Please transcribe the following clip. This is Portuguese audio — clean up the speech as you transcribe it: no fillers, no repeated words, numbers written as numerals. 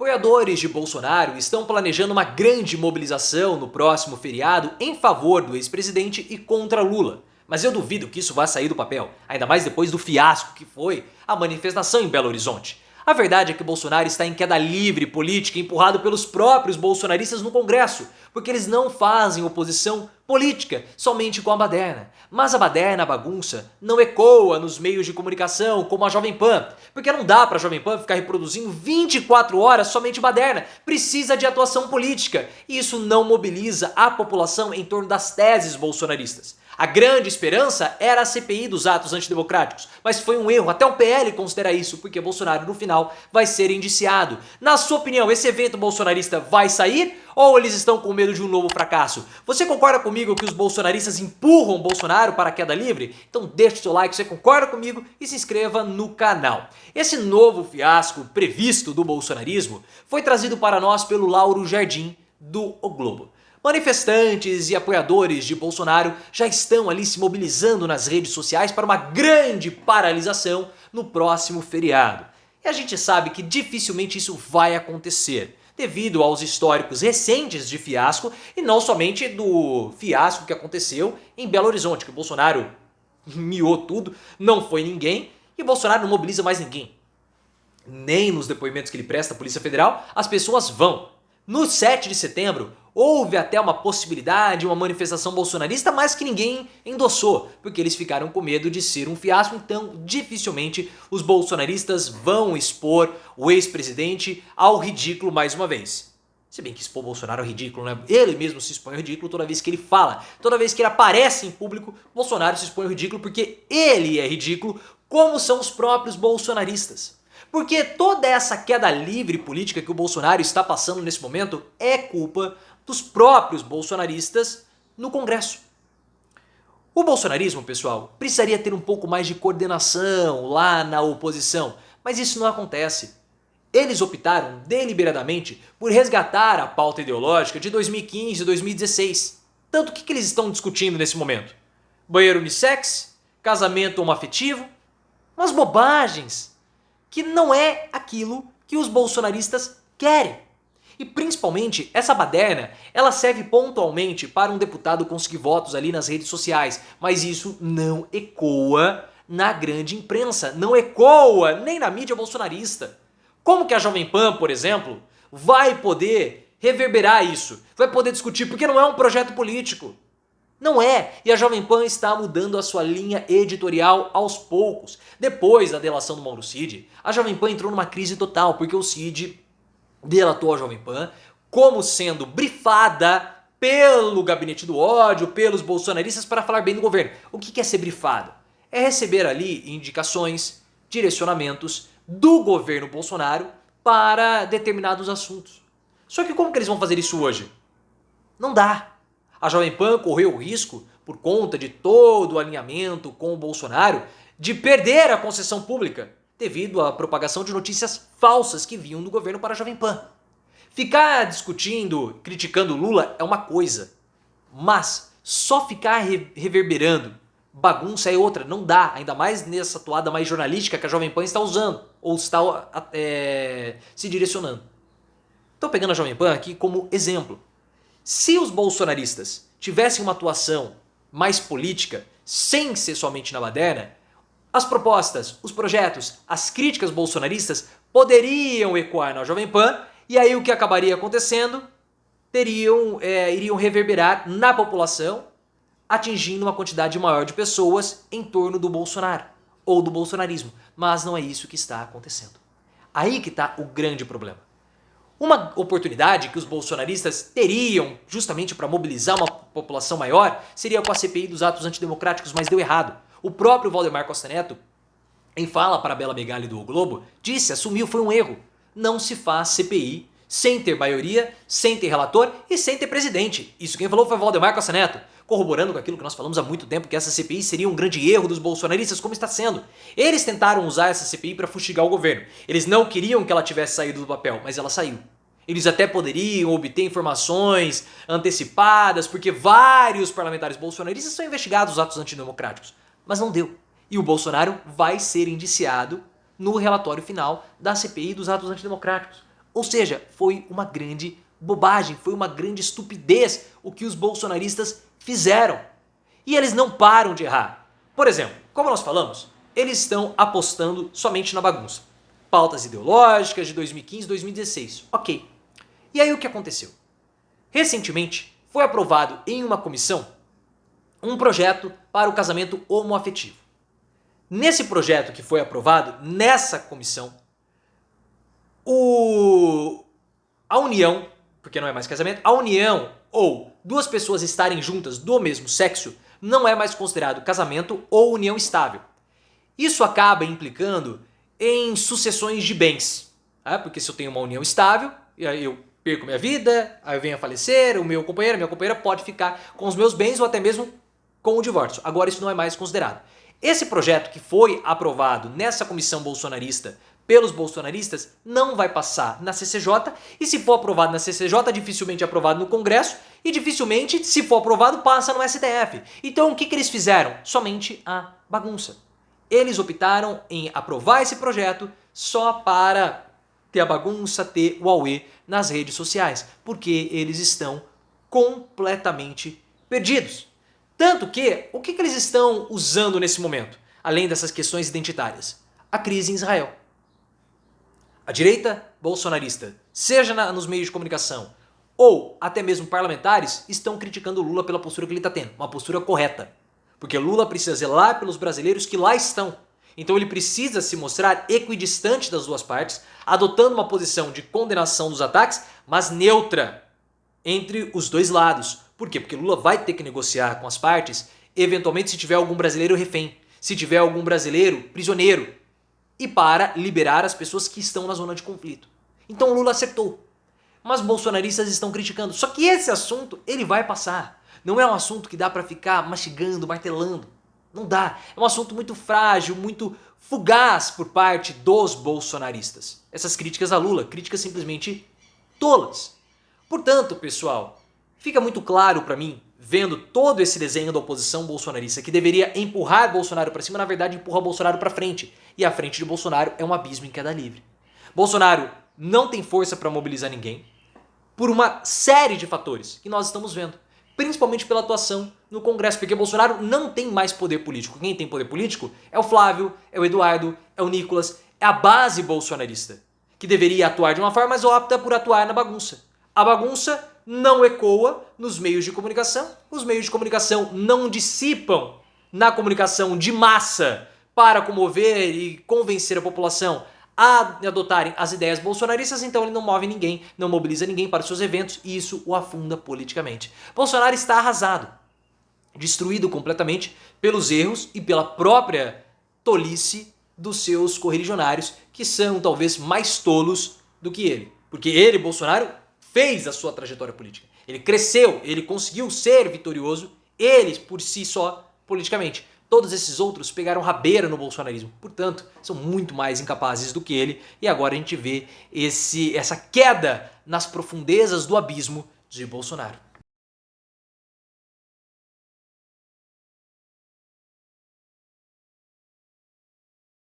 Apoiadores de Bolsonaro estão planejando uma grande mobilização no próximo feriado em favor do ex-presidente e contra Lula. Mas eu duvido que isso vá sair do papel, ainda mais depois do fiasco que foi a manifestação em Belo Horizonte. A verdade é que Bolsonaro está em queda livre política empurrado pelos próprios bolsonaristas no Congresso, porque eles não fazem oposição política somente com a baderna. Mas a baderna, a bagunça, não ecoa nos meios de comunicação como a Jovem Pan, porque não dá pra Jovem Pan ficar reproduzindo 24 horas somente baderna, precisa de atuação política, e isso não mobiliza a população em torno das teses bolsonaristas. A grande esperança era a CPI dos atos antidemocráticos, mas foi um erro, até o PL considera isso, porque Bolsonaro no final vai ser indiciado. Na sua opinião, esse evento bolsonarista vai sair ou eles estão com medo de um novo fracasso? Você concorda comigo que os bolsonaristas empurram Bolsonaro para a queda livre? Então deixa o seu like se você concorda comigo e se inscreva no canal. Esse novo fiasco previsto do bolsonarismo foi trazido para nós pelo Lauro Jardim do O Globo. Manifestantes e apoiadores de Bolsonaro já estão ali se mobilizando nas redes sociais para uma grande paralisação no próximo feriado. E a gente sabe que dificilmente isso vai acontecer, devido aos históricos recentes de fiasco e não somente do fiasco que aconteceu em Belo Horizonte, que o Bolsonaro miou tudo, não foi ninguém e Bolsonaro não mobiliza mais ninguém. Nem nos depoimentos que ele presta à Polícia Federal, as pessoas vão. No 7 de setembro, houve até uma possibilidade, uma manifestação bolsonarista, mas que ninguém endossou, porque eles ficaram com medo de ser um fiasco, então dificilmente os bolsonaristas vão expor o ex-presidente ao ridículo mais uma vez. Se bem que expor Bolsonaro ao ridículo, né? Ele mesmo se expõe ao ridículo toda vez que ele fala, toda vez que ele aparece em público, Bolsonaro se expõe ao ridículo porque ele é ridículo, como são os próprios bolsonaristas. Porque toda essa queda livre política que o Bolsonaro está passando nesse momento é culpa dos próprios bolsonaristas no Congresso. O bolsonarismo, pessoal, precisaria ter um pouco mais de coordenação lá na oposição, mas isso não acontece. Eles optaram deliberadamente por resgatar a pauta ideológica de 2015 e 2016. Tanto o que eles estão discutindo nesse momento? Banheiro unissex? Casamento homoafetivo? Umas bobagens que não é aquilo que os bolsonaristas querem. E principalmente, essa baderna, ela serve pontualmente para um deputado conseguir votos ali nas redes sociais, mas isso não ecoa na grande imprensa, não ecoa nem na mídia bolsonarista. Como que a Jovem Pan, por exemplo, vai poder reverberar isso? Vai poder discutir, porque não é um projeto político. Não é, e a Jovem Pan está mudando a sua linha editorial aos poucos. Depois da delação do Mauro Cid, a Jovem Pan entrou numa crise total, porque o Cid delatou a Jovem Pan como sendo brifada pelo gabinete do ódio, pelos bolsonaristas para falar bem do governo. O que é ser brifado? É receber ali indicações, direcionamentos do governo Bolsonaro para determinados assuntos. Só que como que eles vão fazer isso hoje? Não dá. A Jovem Pan correu o risco, por conta de todo o alinhamento com o Bolsonaro, de perder a concessão pública, devido à propagação de notícias falsas que vinham do governo para a Jovem Pan. Ficar discutindo, criticando Lula é uma coisa, mas só ficar reverberando bagunça é outra, não dá, ainda mais nessa toada mais jornalística que a Jovem Pan está usando, ou está se direcionando. Estou pegando a Jovem Pan aqui como exemplo. Se os bolsonaristas tivessem uma atuação mais política, sem ser somente na baderna, as propostas, os projetos, as críticas bolsonaristas poderiam ecoar na Jovem Pan e aí o que acabaria acontecendo iriam reverberar na população, atingindo uma quantidade maior de pessoas em torno do Bolsonaro ou do bolsonarismo. Mas não é isso que está acontecendo. Aí que está o grande problema. Uma oportunidade que os bolsonaristas teriam justamente para mobilizar uma população maior seria com a CPI dos atos antidemocráticos, mas deu errado. O próprio Valdemar Costa Neto, em fala para a Bela Megali do O Globo, assumiu, foi um erro. Não se faz CPI sem ter maioria, sem ter relator e sem ter presidente. Isso quem falou foi o Valdemar Costa Neto, corroborando com aquilo que nós falamos há muito tempo, que essa CPI seria um grande erro dos bolsonaristas, como está sendo. Eles tentaram usar essa CPI para fustigar o governo. Eles não queriam que ela tivesse saído do papel, mas ela saiu. Eles até poderiam obter informações antecipadas, porque vários parlamentares bolsonaristas são investigados nos atos antidemocráticos. Mas não deu. E o Bolsonaro vai ser indiciado no relatório final da CPI dos atos antidemocráticos. Ou seja, foi uma grande bobagem, foi uma grande estupidez o que os bolsonaristas fizeram. E eles não param de errar. Por exemplo, como nós falamos, eles estão apostando somente na bagunça. Pautas ideológicas de 2015 e 2016. Ok. E aí o que aconteceu? Recentemente foi aprovado em uma comissão um projeto para o casamento homoafetivo. Nesse projeto que foi aprovado, nessa comissão, a união, porque não é mais casamento, a união ou duas pessoas estarem juntas do mesmo sexo não é mais considerado casamento ou união estável. Isso acaba implicando em sucessões de bens, porque se eu tenho uma união estável, eu perco minha vida, aí eu venho a falecer, o meu companheiro, a minha companheira pode ficar com os meus bens ou até mesmo com o divórcio. Agora isso não é mais considerado. Esse projeto que foi aprovado nessa comissão bolsonarista pelos bolsonaristas não vai passar na CCJ e se for aprovado na CCJ, dificilmente é aprovado no Congresso e dificilmente, se for aprovado, passa no STF. Então o que eles fizeram? Somente a bagunça. Eles optaram em aprovar esse projeto só para ter a bagunça, ter o auê nas redes sociais, porque eles estão completamente perdidos. Tanto que, o que eles estão usando nesse momento, além dessas questões identitárias? A crise em Israel. A direita bolsonarista, seja nos meios de comunicação ou até mesmo parlamentares, estão criticando o Lula pela postura que ele está tendo, uma postura correta. Porque Lula precisa zelar pelos brasileiros que lá estão. Então ele precisa se mostrar equidistante das duas partes, adotando uma posição de condenação dos ataques, mas neutra entre os dois lados. Por quê? Porque Lula vai ter que negociar com as partes, eventualmente se tiver algum brasileiro refém, se tiver algum brasileiro prisioneiro, e para liberar as pessoas que estão na zona de conflito. Então Lula acertou. Mas bolsonaristas estão criticando. Só que esse assunto, ele vai passar. Não é um assunto que dá para ficar mastigando, martelando. Não dá. É um assunto muito frágil, muito fugaz por parte dos bolsonaristas. Essas críticas a Lula, críticas simplesmente tolas. Portanto, pessoal, fica muito claro para mim, vendo todo esse desenho da oposição bolsonarista, que deveria empurrar Bolsonaro para cima, na verdade empurra Bolsonaro para frente. E a frente de Bolsonaro é um abismo em queda livre. Bolsonaro não tem força para mobilizar ninguém, por uma série de fatores que nós estamos vendo. Principalmente pela atuação no Congresso, porque Bolsonaro não tem mais poder político. Quem tem poder político é o Flávio, é o Eduardo, é o Nicolas, é a base bolsonarista, que deveria atuar de uma forma, mas opta por atuar na bagunça. A bagunça não ecoa nos meios de comunicação, os meios de comunicação não dissipam na comunicação de massa para comover e convencer a população a adotarem as ideias bolsonaristas, então ele não move ninguém, não mobiliza ninguém para os seus eventos e isso o afunda politicamente. Bolsonaro está arrasado, destruído completamente pelos erros e pela própria tolice dos seus correligionários, que são talvez mais tolos do que ele. Porque ele, Bolsonaro, fez a sua trajetória política. Ele cresceu, ele conseguiu ser vitorioso, ele por si só, politicamente. Todos esses outros pegaram rabeira no bolsonarismo, portanto, são muito mais incapazes do que ele, e agora a gente vê essa queda nas profundezas do abismo de Bolsonaro.